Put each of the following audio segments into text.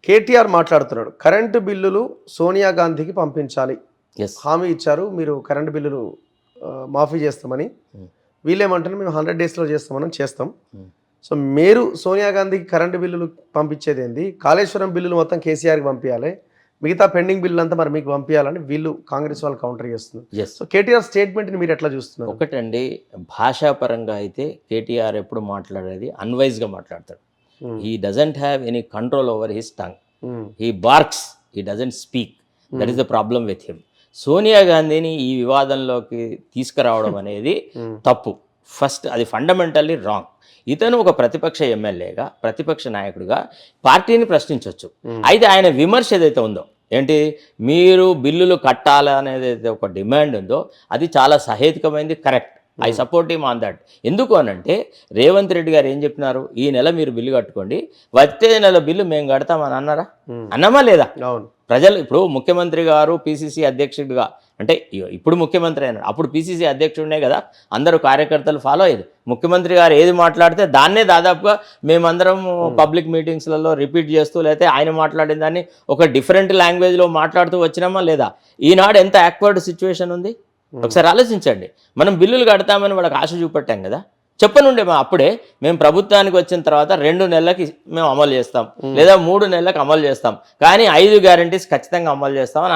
కేటీఆర్ మాట్లాడుతున్నాడు. కరెంటు బిల్లులు సోనియా గాంధీకి పంపించాలి. ఎస్. హామీ ఇచ్చారు. మీరు కరెంటు బిల్లులు మాఫీ చేస్తామని. వీళ్ళేమంటారు మేము 100 డేస్లో చేస్తామని చేస్తాం. సో మీరు సోనియా గాంధీకి కరెంటు బిల్లులు పంపించేది ఏంది? కాళేశ్వరం బిల్లులు మొత్తం కేసీఆర్కి పంపించాలి. మిగతా పెండింగ్ బిల్లు అంతా మరి మీకు పంపించాలని వీళ్ళు కాంగ్రెస్ వాళ్ళు కౌంటర్ చేస్తున్నారు. ఎస్. సో కేటీఆర్ స్టేట్మెంట్ని మీరు ఎట్లా చూస్తున్నారు? ఒకటండి, భాషాపరంగా అయితే కేటీఆర్ ఎప్పుడు మాట్లాడేది అన్వైజ్గా మాట్లాడతాడు. He doesn't have any control over his tongue. He barks, he doesn't speak. That is the problem with him. Sonia గాంధీని ఈ వివాదంలోకి తీసుకురావడం అనేది తప్పు. ఫస్ట్ అది ఫండమెంటల్లీ రాంగ్. ఇతను ఒక ప్రతిపక్ష ఎమ్మెల్యేగా, ప్రతిపక్ష నాయకుడిగా పార్టీని ప్రశ్నించవచ్చు. అయితే ఆయన విమర్శ ఏదైతే ఉందో, ఏంటి మీరు బిల్లులు కట్టాలనేది అయితే ఒక డిమాండ్ ఉందో అది చాలా సహేతుకమైనది, correct. I support him on that. ఎందుకు అనంటే రేవంత్ రెడ్డి గారు ఏం చెప్పినారు, ఈ నెల మీరు బిల్లు కట్టుకోండి, వచ్చే నెల బిల్లు మేము కడతామని అన్నారా? అన్నామా లేదా? అవును. ప్రజలు ఇప్పుడు ముఖ్యమంత్రి గారు పిసిసి అధ్యక్షుడిగా, అంటే ఇప్పుడు ముఖ్యమంత్రి అయినారు, అప్పుడు పిసిసి అధ్యక్షుడినే కదా అందరూ కార్యకర్తలు ఫాలో అయ్యేది. ముఖ్యమంత్రి గారు ఏది మాట్లాడితే దాన్నే దాదాపుగా మేమందరం పబ్లిక్ మీటింగ్స్లలో రిపీట్ చేస్తూ, లేకపోతే ఆయన మాట్లాడిన దాన్ని ఒక డిఫరెంట్ లాంగ్వేజ్లో మాట్లాడుతూ వచ్చినామా లేదా? ఈనాడు ఎంత యాక్వర్డ్ సిచ్యువేషన్ ఉంది ఒకసారి ఆలోచించండి. మనం బిల్లులు కడతామని వాళ్ళకి ఆశ చూపెట్టాం కదా. చెప్పనుండే అప్పుడే మేము ప్రభుత్వానికి వచ్చిన తర్వాత 2 నెలలకి మేము అమలు చేస్తాం, లేదా 3 నెలలకు అమలు చేస్తాం, కానీ 5 గ్యారంటీస్ ఖచ్చితంగా అమలు చేస్తామని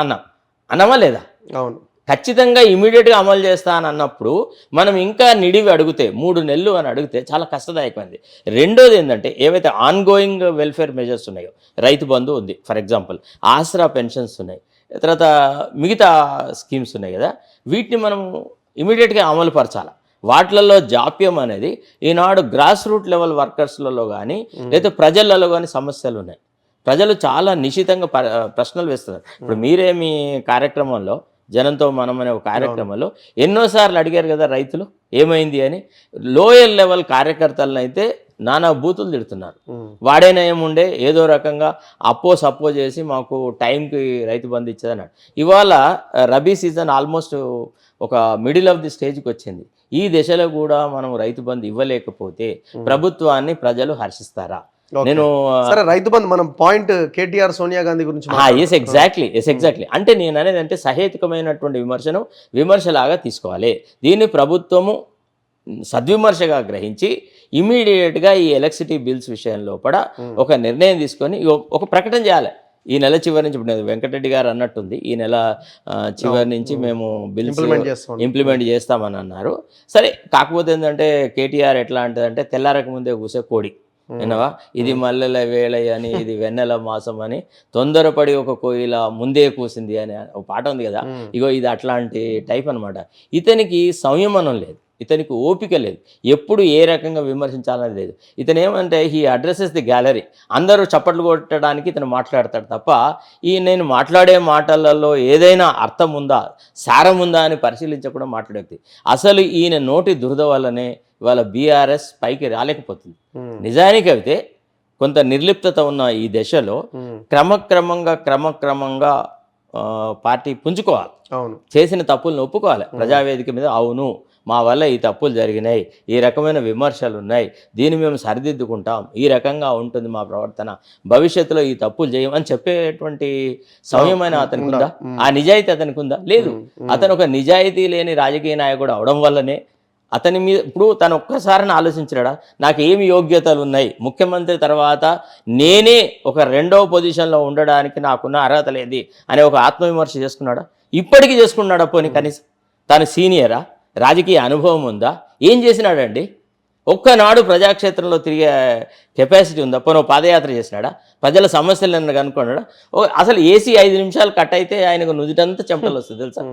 అన్నామా లేదా? అవును. ఖచ్చితంగా ఇమీడియట్గా అమలు చేస్తా అని అన్నప్పుడు మనం ఇంకా నిడివి అడిగితే 3 నెలలు అని అడిగితే చాలా కష్టదాయకమైంది. రెండోది ఏంటంటే, ఏవైతే ఆన్గోయింగ్ వెల్ఫేర్ మెజర్స్ ఉన్నాయో, రైతు బంధు ఉంది ఫర్ ఎగ్జాంపుల్, ఆసరా పెన్షన్స్ ఉన్నాయి, తర్వాత మిగతా స్కీమ్స్ ఉన్నాయి కదా, వీటిని మనం ఇమీడియట్గా అమలు పరచాలి. వాటిలలో జాప్యం అనేది ఈనాడు గ్రాస్ రూట్ లెవెల్ వర్కర్స్లలో కానీ లేదా ప్రజలలో కానీ సమస్యలు ఉన్నాయి. ప్రజలు చాలా నిశితంగా ప్రశ్నలు వేస్తున్నారు. ఇప్పుడు మీరే మీ కార్యక్రమంలో జనంతో మనం అనే ఒక కార్యక్రమంలో ఎన్నోసార్లు అడిగారు కదా రైతులు ఏమైంది అని. లోయర్ లెవెల్ కార్యకర్తలను అయితే నానా బూతులు తిడుతున్నారు. వాడైనా ఏముండే ఏదో రకంగా సప్పో చేసి మాకు టైంకి రైతు బంధు ఇచ్చేదన్నాడు. ఇవాళ రబీ సీజన్ ఆల్మోస్ట్ ఒక మిడిల్ ఆఫ్ ది స్టేజ్కి వచ్చింది. ఈ దశలో కూడా మనం రైతు బంధు ఇవ్వలేకపోతే ప్రభుత్వాన్ని ప్రజలు హర్షిస్తారా? నేను సరే రైతు బంధు మనం పాయింట్ కేటీఆర్ సోనియా గాంధీ గురించి ఎస్ ఎగ్జాక్ట్లీ అంటే నేను అనేది అంటే సహేతుకమైనటువంటి విమర్శలాగా తీసుకోవాలి. దీన్ని ప్రభుత్వము సద్విమర్శగా గ్రహించి ఇమీడియట్గా ఈ ఎలక్ట్రిసిటీ బిల్స్ విషయంలో కూడా ఒక నిర్ణయం తీసుకొని ఒక ప్రకటన చేయాలి. ఈ నెల చివరి నుంచి, ఇప్పుడు వెంకటరెడ్డి గారు అన్నట్టుంది, ఈ నెల చివరి నుంచి మేము బిల్స్ ఇంప్లిమెంట్ చేస్తామని అన్నారు. సరే, కాకపోతే ఏంటంటే కేటీఆర్ ఎట్లా అంటదంటే తెల్లారక ముందే కూసే కోడి వినవా, ఇది మల్లెల వేళ అని, ఇది వెన్నెల మాసం అని, తొందరపడి ఒక కోయిల ముందే కూసింది అని ఒక పాట ఉంది కదా. ఇగో ఇది అట్లాంటి టైప్ అనమాట. ఇతనికి సంయమనం లేదు, ఇతనికి ఓపిక లేదు, ఎప్పుడు ఏ రకంగా విమర్శించాలని లేదు. ఇతను ఏమంటే హీ అడ్రసెస్ ది గ్యాలరీ. అందరూ చప్పట్లు కొట్టడానికి ఇతను మాట్లాడతాడు తప్ప నేను మాట్లాడే మాటలలో ఏదైనా అర్థం ఉందా, సారం ఉందా అని పరిశీలించకుండా మాట్లాడేది. అసలు ఈయన నోటి దురద వల్లనే ఇవాళ బీఆర్ఎస్ పైకి రాలేకపోతుంది. నిజానికి అయితే కొంత నిర్లిప్తత ఉన్న ఈ దశలో క్రమక్రమంగా పార్టీ పుంజుకోవాలి. చేసిన తప్పులను ఒప్పుకోవాలి. ప్రజావేదిక మీద అవును మా వల్ల ఈ తప్పులు జరిగినాయి, ఈ రకమైన విమర్శలు ఉన్నాయి, దీన్ని మేము సరిదిద్దుకుంటాం, ఈ రకంగా ఉంటుంది మా ప్రవర్తన, భవిష్యత్తులో ఈ తప్పులు చేయమని చెప్పేటువంటి సమయమైన అతనికి ఉందా? ఆ నిజాయితీ అతనికి ఉందా? లేదు. అతను ఒక నిజాయితీ లేని రాజకీయ నాయకుడు అవడం వల్లనే అతని మీద ఇప్పుడు తను ఒక్కసారిని ఆలోచించాడా, నాకు ఏమి యోగ్యతలు ఉన్నాయి, ముఖ్యమంత్రి తర్వాత నేనే ఒక 2వ పొజిషన్లో ఉండడానికి నాకున్న అర్హత లేది అనే ఒక ఆత్మవిమర్శ చేసుకున్నాడా? ఇప్పటికీ చేసుకున్నాడా? పోనీ కనీసం తను సీనియరా? రాజకీయ అనుభవం ఉందా? ఏం చేసినాడండి? ఒక్కనాడు ప్రజాక్షేత్రంలో తిరిగే కెపాసిటీ ఉందా? పోనీ పాదయాత్ర చేసినాడా? ప్రజల సమస్యలను కనుక్కున్నాడా? అసలు ఏసీ 5 నిమిషాలు కట్ అయితే ఆయనకు నుదిటంతా చెమటలు వస్తుంది తెలుసా?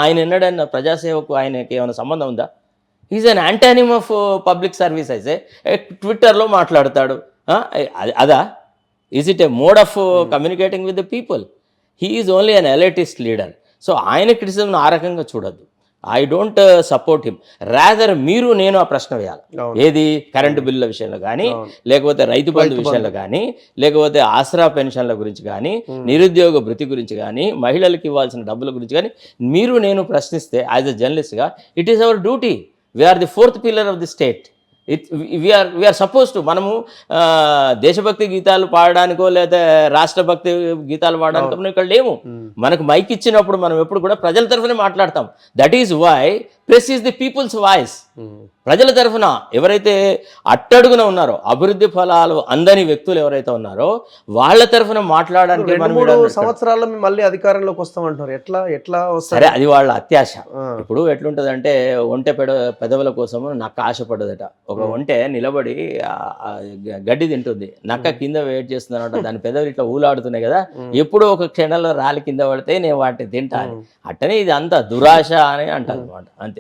ఆయన ఎన్నడన్నా ప్రజాసేవకు ఆయనకి ఏమైనా సంబంధం ఉందా? Is an antonym of public service. అయితే ట్విట్టర్లో మాట్లాడతాడు. అదా? Is it a mode of communicating with the people? He is only an elitist leader. So ఆయన క్రిటిసిజం ఆ రకంగా చూడొద్దు. I don't support him. Rather మీరు నేను ఆ ప్రశ్న వేయాలి. ఏది? కరెంటు బిల్లుల విషయంలో కానీ, లేకపోతే రైతు బంధు విషయంలో కానీ, లేకపోతే ఆసరా పెన్షన్ల గురించి కానీ, నిరుద్యోగ భృతి గురించి కానీ, మహిళలకు ఇవ్వాల్సిన డబ్బుల గురించి కానీ మీరు నేను ప్రశ్నిస్తే యాజ్ ఎ జర్నలిస్ట్గా it is our duty. We are the 4th pillar of the state. We are suppose to మనము దేశభక్తి గీతాలు పాడడానికో లేదా రాష్ట్రభక్తి గీతాలు పాడడానికో మనం ఇక్కడ లేము. మనకు మైక్ ఇచ్చినప్పుడు మనం ఎప్పుడు కూడా ప్రజల తరఫునే మాట్లాడతాం. That is why press is the people's voice. ప్రజల తరఫున ఎవరైతే అట్టడుగున ఉన్నారో, అభివృద్ధి ఫలాలు అందని వ్యక్తులు ఎవరైతే ఉన్నారో వాళ్ళ తరఫున మాట్లాడడానికి 2-3 సంవత్సరాల్లో మేము మళ్ళీ అధికారంలోకి వస్తామంటున్నారు. ఎట్లా వస్తారు? సరే, అది వాళ్ళ అత్యాశ. ఇప్పుడు ఎట్లుంటదంటే ఒంటె పెదవుల కోసం నక్క ఆశపడదట. ఒక ఒంటె నిలబడి గడ్డి తింటుంది, నక్క కింద వెయిట్ చేస్తుంది అనమాట. దాని పెదవులు ఇట్లా ఊలాడుతున్నాయి కదా, ఎప్పుడో ఒక క్షణంలో రాలి కింద పడితే నేను వాటిని తింటాను. అట్టనే ఇది అంత దురాశ అని అంటారు అనమాట, అంతే.